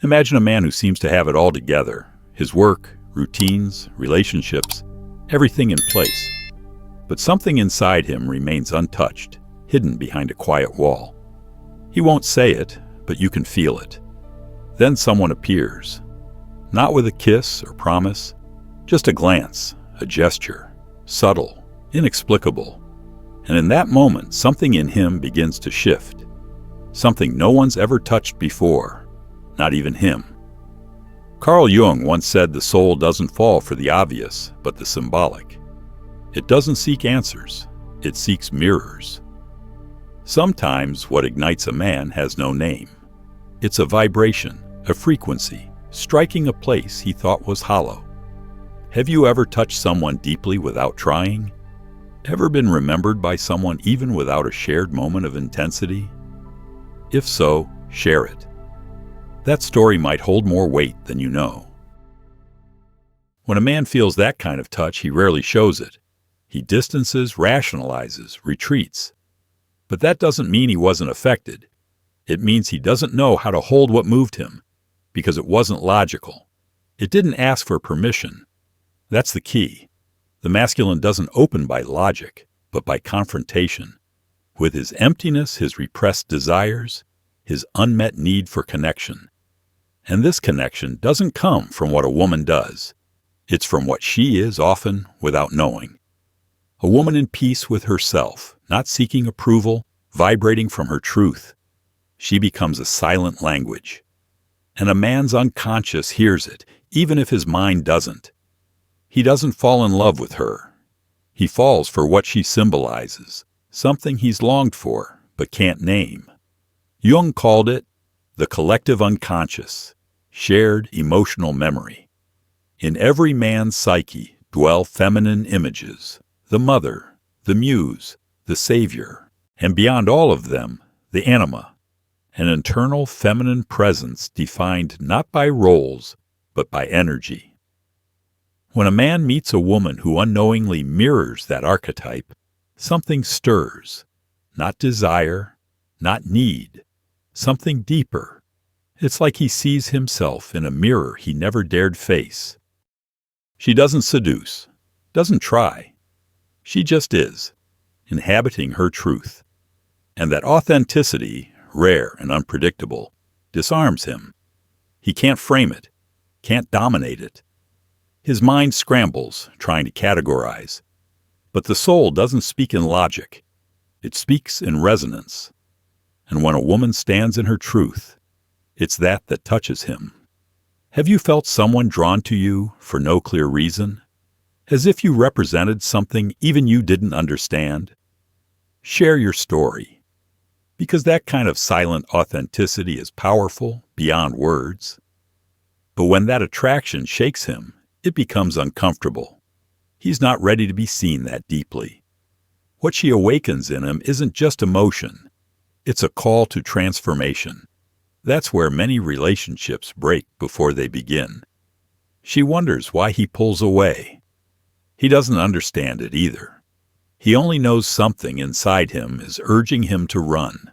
Imagine a man who seems to have it all together. His work, routines, relationships, everything in place. But something inside him remains untouched, hidden behind a quiet wall. He won't say it, but you can feel it. Then someone appears. Not with a kiss or promise, just a glance, a gesture, subtle, inexplicable. And in that moment, something in him begins to shift. Something no one's ever touched before, not even him. Carl Jung once said the soul doesn't fall for the obvious, but the symbolic. It doesn't seek answers, it seeks mirrors. Sometimes what ignites a man has no name. It's a vibration, a frequency, striking a place he thought was hollow. Have you ever touched someone deeply without trying? Ever been remembered by someone even without a shared moment of intensity? If so, share it. That story might hold more weight than you know. When a man feels that kind of touch, he rarely shows it. He distances, rationalizes, retreats. But that doesn't mean he wasn't affected. It means he doesn't know how to hold what moved him, because it wasn't logical. It didn't ask for permission. That's the key. The masculine doesn't open by logic, but by confrontation. With his emptiness, his repressed desires, his unmet need for connection. And this connection doesn't come from what a woman does. It's from what she is, often without knowing. A woman in peace with herself, not seeking approval, vibrating from her truth. She becomes a silent language. And a man's unconscious hears it, even if his mind doesn't. He doesn't fall in love with her. He falls for what she symbolizes, something he's longed for, but can't name. Jung called it the collective unconscious, shared emotional memory. In every man's psyche dwell feminine images, the mother, the muse, the savior, and beyond all of them, the anima, an internal feminine presence defined not by roles, but by energy. When a man meets a woman who unknowingly mirrors that archetype, something stirs, not desire, not need, something deeper. It's like he sees himself in a mirror he never dared face. She doesn't seduce, doesn't try. She just is, inhabiting her truth. And that authenticity, rare and unpredictable, disarms him. He can't frame it, can't dominate it. His mind scrambles, trying to categorize. But the soul doesn't speak in logic. It speaks in resonance. And when a woman stands in her truth, it's that touches him. Have you felt someone drawn to you for no clear reason? As if you represented something even you didn't understand? Share your story. Because that kind of silent authenticity is powerful beyond words. But when that attraction shakes him, it becomes uncomfortable. He's not ready to be seen that deeply. What she awakens in him isn't just emotion. It's a call to transformation. That's where many relationships break before they begin. She wonders why he pulls away. He doesn't understand it either. He only knows something inside him is urging him to run.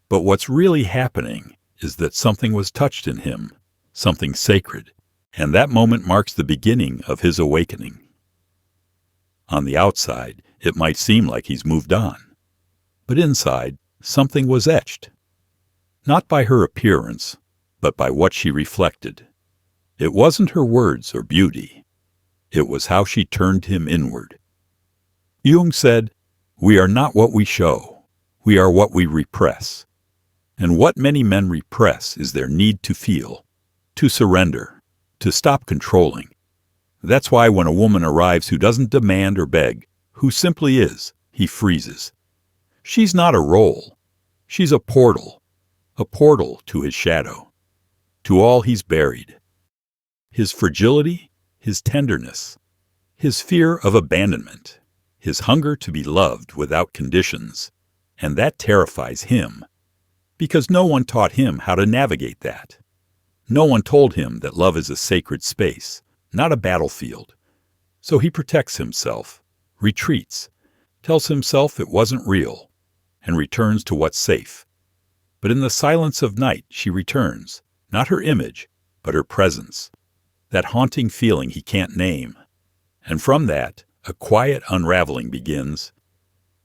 But what's really happening is that something was touched in him, something sacred, and that moment marks the beginning of his awakening. On the outside, it might seem like he's moved on. But inside, something was etched. Not by her appearance, but by what she reflected. It wasn't her words or beauty. It was how she turned him inward. Jung said, "We are not what we show. We are what we repress." And what many men repress is their need to feel, to surrender, to stop controlling. That's why when a woman arrives who doesn't demand or beg, who simply is, he freezes. She's not a role. She's a portal to his shadow, to all he's buried. His fragility, his tenderness, his fear of abandonment, his hunger to be loved without conditions, and that terrifies him, because no one taught him how to navigate that. No one told him that love is a sacred space, not a battlefield. So he protects himself, retreats, tells himself it wasn't real, and returns to what's safe. But in the silence of night she returns, Not her image, but her presence. That haunting feeling he can't name. And from that, a quiet unraveling begins.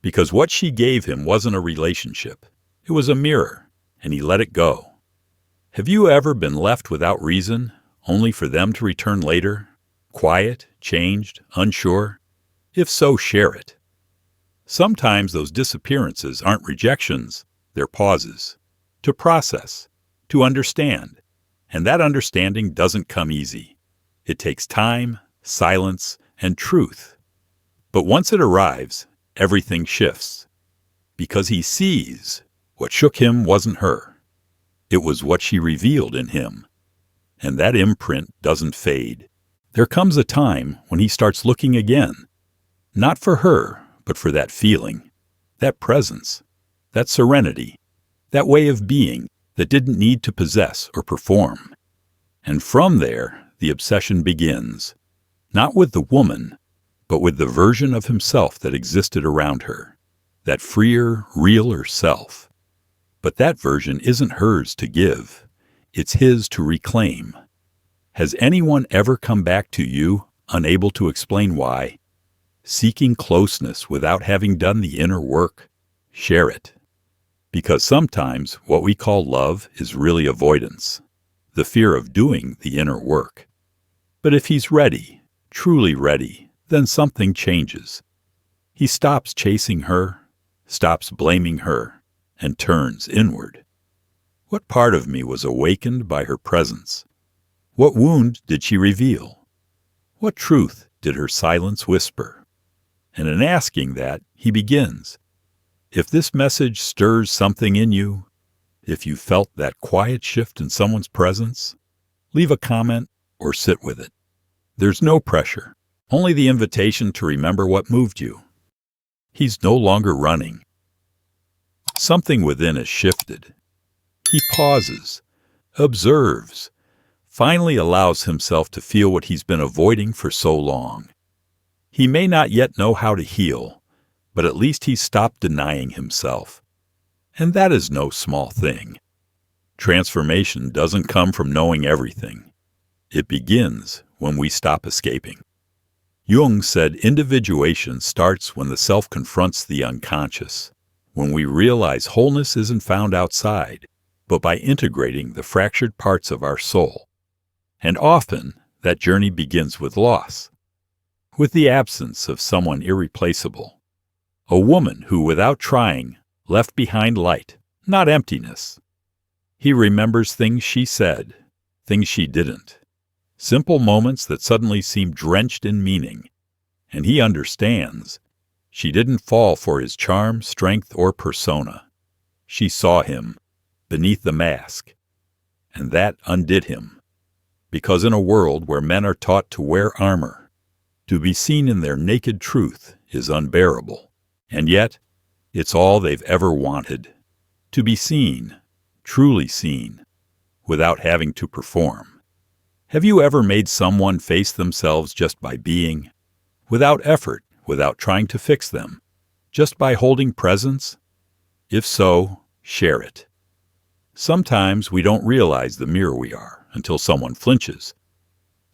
Because what she gave him wasn't a relationship. It was a mirror, and he let it go. Have you ever been left without reason, only for them to return later? Quiet, changed, unsure? If so, share it. Sometimes those disappearances aren't rejections, they're pauses. To process, to understand. And that understanding doesn't come easy. It takes time, silence, and truth. But once it arrives, everything shifts. Because he sees what shook him wasn't her. It was what she revealed in him. And that imprint doesn't fade. There comes a time when he starts looking again. Not for her, but for that feeling, that presence, that serenity, that way of being that didn't need to possess or perform. And from there, the obsession begins. Not with the woman, but with the version of himself that existed around her. That freer, realer self. But that version isn't hers to give. It's his to reclaim. Has anyone ever come back to you, unable to explain why? Seeking closeness without having done the inner work? Share it. Because sometimes what we call love is really avoidance. The fear of doing the inner work. But if he's ready, truly ready, then something changes. He stops chasing her, stops blaming her, and turns inward. What part of me was awakened by her presence? What wound did she reveal? What truth did her silence whisper? And in asking that, he begins. If this message stirs something in you, if you felt that quiet shift in someone's presence, leave a comment or sit with it. There's no pressure, only the invitation to remember what moved you. He's no longer running. Something within has shifted. He pauses, observes, finally allows himself to feel what he's been avoiding for so long. He may not yet know how to heal, but at least he's stopped denying himself. And that is no small thing. Transformation doesn't come from knowing everything. It begins when we stop escaping. Jung said individuation starts when the self confronts the unconscious, when we realize wholeness isn't found outside, but by integrating the fractured parts of our soul. And often, that journey begins with loss, with the absence of someone irreplaceable. A woman who, without trying, left behind light, not emptiness. He remembers things she said, things she didn't. Simple moments that suddenly seem drenched in meaning. And he understands. She didn't fall for his charm, strength, or persona. She saw him, beneath the mask. And that undid him. Because in a world where men are taught to wear armor, to be seen in their naked truth is unbearable. And yet, it's all they've ever wanted. To be seen, truly seen, without having to perform. Have you ever made someone face themselves just by being? Without effort, without trying to fix them? Just by holding presence? If so, share it. Sometimes we don't realize the mirror we are until someone flinches.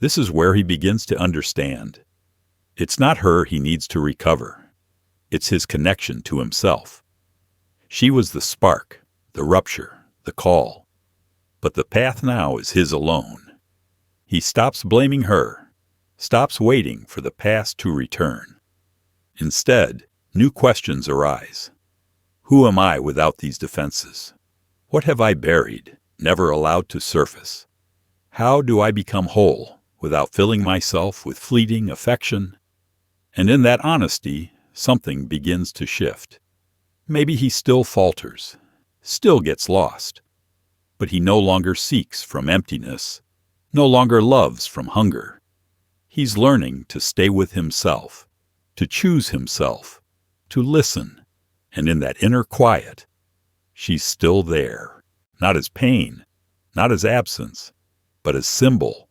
This is where he begins to understand. It's not her he needs to recover. It's his connection to himself. She was the spark, the rupture, the call. But the path now is his alone. He stops blaming her, stops waiting for the past to return. Instead, new questions arise. Who am I without these defenses? What have I buried, never allowed to surface? How do I become whole without filling myself with fleeting affection? And in that honesty, something begins to shift. Maybe he still falters, still gets lost, but he no longer seeks from emptiness, no longer loves from hunger. He's learning to stay with himself, to choose himself, to listen, and in that inner quiet, she's still there, not as pain, not as absence, but as symbol,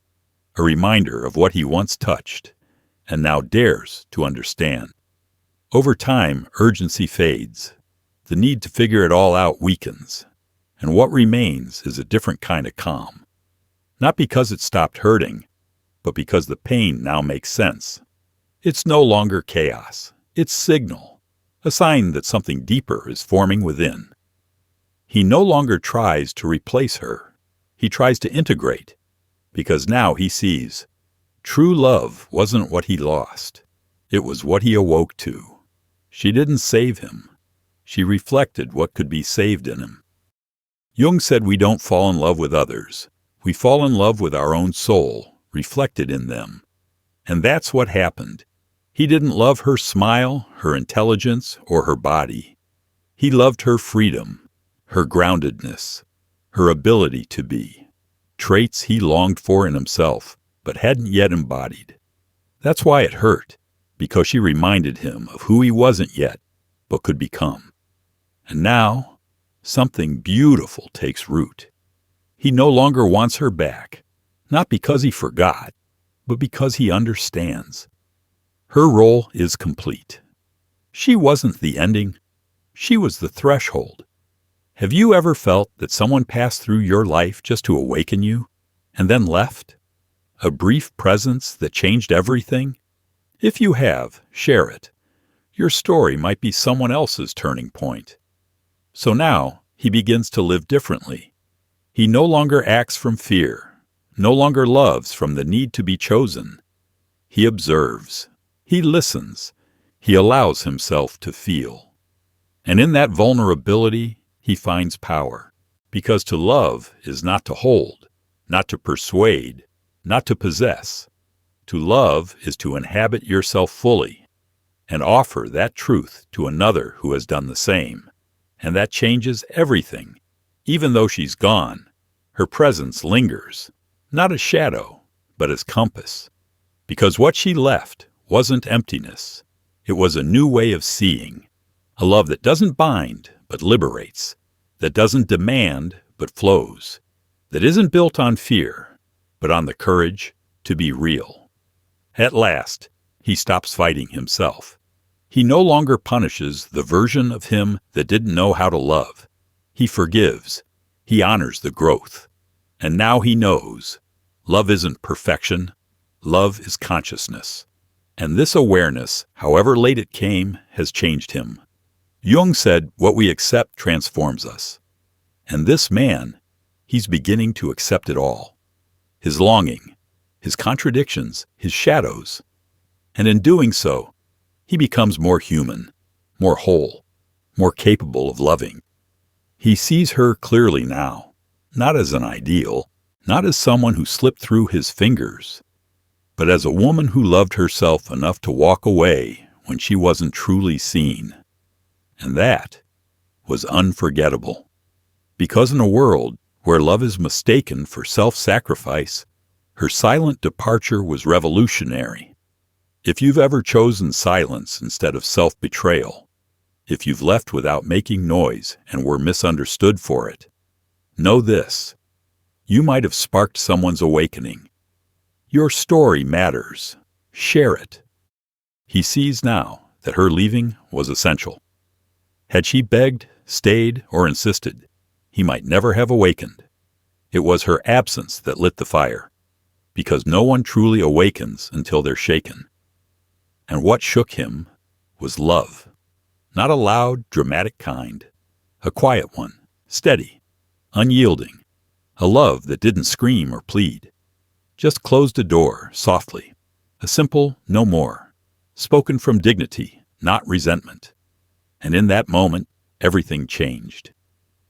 a reminder of what he once touched, and now dares to understand. Over time, urgency fades. The need to figure it all out weakens, and what remains is a different kind of calm. Not because it stopped hurting, but because the pain now makes sense. It's no longer chaos. It's signal, a sign that something deeper is forming within. He no longer tries to replace her. He tries to integrate, because now he sees true love wasn't what he lost. It was what he awoke to. She didn't save him. She reflected what could be saved in him. Jung said we don't fall in love with others. We fall in love with our own soul, reflected in them. And that's what happened. He didn't love her smile, her intelligence, or her body. He loved her freedom, her groundedness, her ability to be, traits he longed for in himself, but hadn't yet embodied. That's why it hurt, because she reminded him of who he wasn't yet, but could become. And now, something beautiful takes root. He no longer wants her back, not because he forgot, but because he understands. Her role is complete. She wasn't the ending. She was the threshold. Have you ever felt that someone passed through your life just to awaken you, and then left? A brief presence that changed everything? If you have, share it. Your story might be someone else's turning point. So now, he begins to live differently. He no longer acts from fear, no longer loves from the need to be chosen. He observes. He listens. He allows himself to feel. And in that vulnerability, he finds power. Because to love is not to hold, not to persuade, not to possess. To love is to inhabit yourself fully and offer that truth to another who has done the same. And that changes everything. Even though she's gone, her presence lingers, not as shadow, but as compass. Because what she left wasn't emptiness. It was a new way of seeing. A love that doesn't bind, but liberates. That doesn't demand, but flows. That isn't built on fear, but on the courage to be real. At last, he stops fighting himself. He no longer punishes the version of him that didn't know how to love. He forgives. He honors the growth. And now he knows. Love isn't perfection. Love is consciousness. And this awareness, however late it came, has changed him. Jung said, what we accept transforms us. And this man, he's beginning to accept it all. His longing, his contradictions, his shadows. And in doing so, he becomes more human, more whole, more capable of loving. He sees her clearly now, not as an ideal, not as someone who slipped through his fingers, but as a woman who loved herself enough to walk away when she wasn't truly seen. And that was unforgettable. Because in a world where love is mistaken for self-sacrifice, her silent departure was revolutionary. If you've ever chosen silence instead of self-betrayal, if you've left without making noise and were misunderstood for it, know this: you might have sparked someone's awakening. Your story matters. Share it. He sees now that her leaving was essential. Had she begged, stayed, or insisted, he might never have awakened. It was her absence that lit the fire, because no one truly awakens until they're shaken. And what shook him was love. Not a loud, dramatic kind. A quiet one, steady, unyielding. A love that didn't scream or plead. Just closed a door, softly. A simple no more. Spoken from dignity, not resentment. And in that moment, everything changed.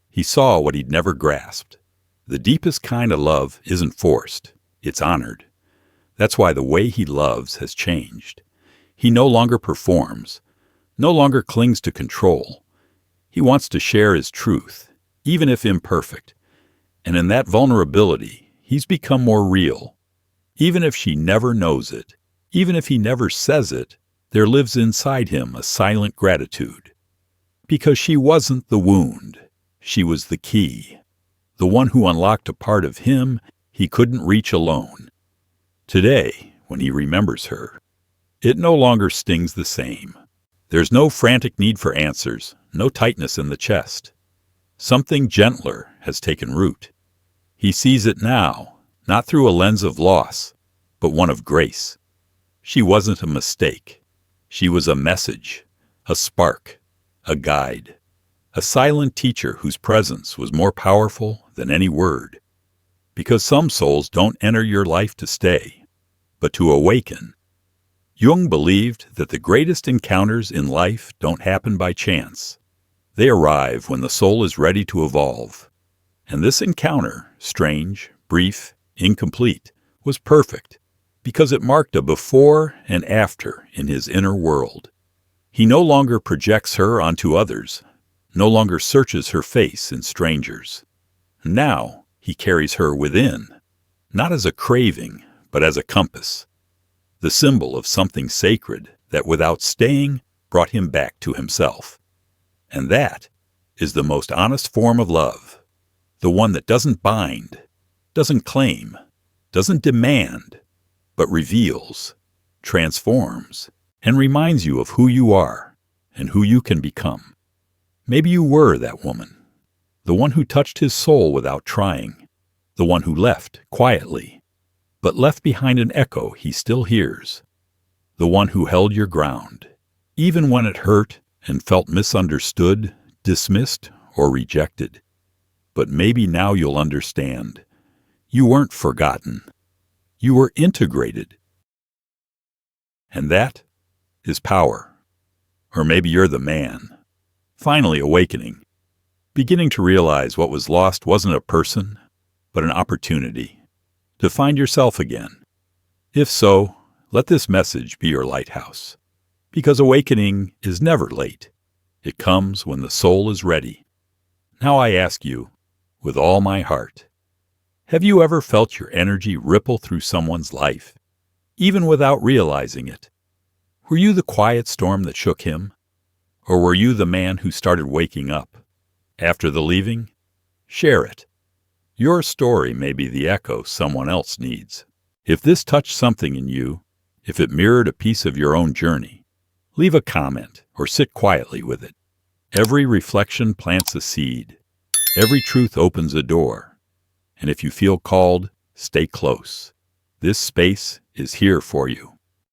He saw what he'd never grasped. The deepest kind of love isn't forced. It's honored. That's why the way he loves has changed. He no longer performs, no longer clings to control. He wants to share his truth, even if imperfect. And in that vulnerability, he's become more real. Even if she never knows it, even if he never says it, there lives inside him a silent gratitude. Because she wasn't the wound. She was the key. The one who unlocked a part of him he couldn't reach alone. Today, when he remembers her, it no longer stings the same. There's no frantic need for answers, no tightness in the chest. Something gentler has taken root. He sees it now, not through a lens of loss, but one of grace. She wasn't a mistake. She was a message, a spark, a guide, a silent teacher whose presence was more powerful than any word. Because some souls don't enter your life to stay, but to awaken. Jung believed that the greatest encounters in life don't happen by chance. They arrive when the soul is ready to evolve. And this encounter, strange, brief, incomplete, was perfect, because it marked a before and after in his inner world. He no longer projects her onto others, no longer searches her face in strangers. Now he carries her within, not as a craving, but as a compass, the symbol of something sacred that without staying brought him back to himself. And that is the most honest form of love, the one that doesn't bind, doesn't claim, doesn't demand, but reveals, transforms, and reminds you of who you are and who you can become. Maybe you were that woman, the one who touched his soul without trying, the one who left quietly, but left behind an echo he still hears, the one who held your ground, even when it hurt and felt misunderstood, dismissed, or rejected. But maybe now you'll understand. You weren't forgotten. You were integrated. And that is power. Or maybe you're the man, finally awakening, beginning to realize what was lost wasn't a person, but an opportunity to find yourself again. If so, let this message be your lighthouse, because awakening is never late. It comes when the soul is ready. Now I ask you, with all my heart, have you ever felt your energy ripple through someone's life, even without realizing it? Were you the quiet storm that shook him? Or were you the man who started waking up? After the leaving? Share it. Your story may be the echo someone else needs. If this touched something in you, if it mirrored a piece of your own journey, leave a comment or sit quietly with it. Every reflection plants a seed. Every truth opens a door. And if you feel called, stay close. This space is here for you.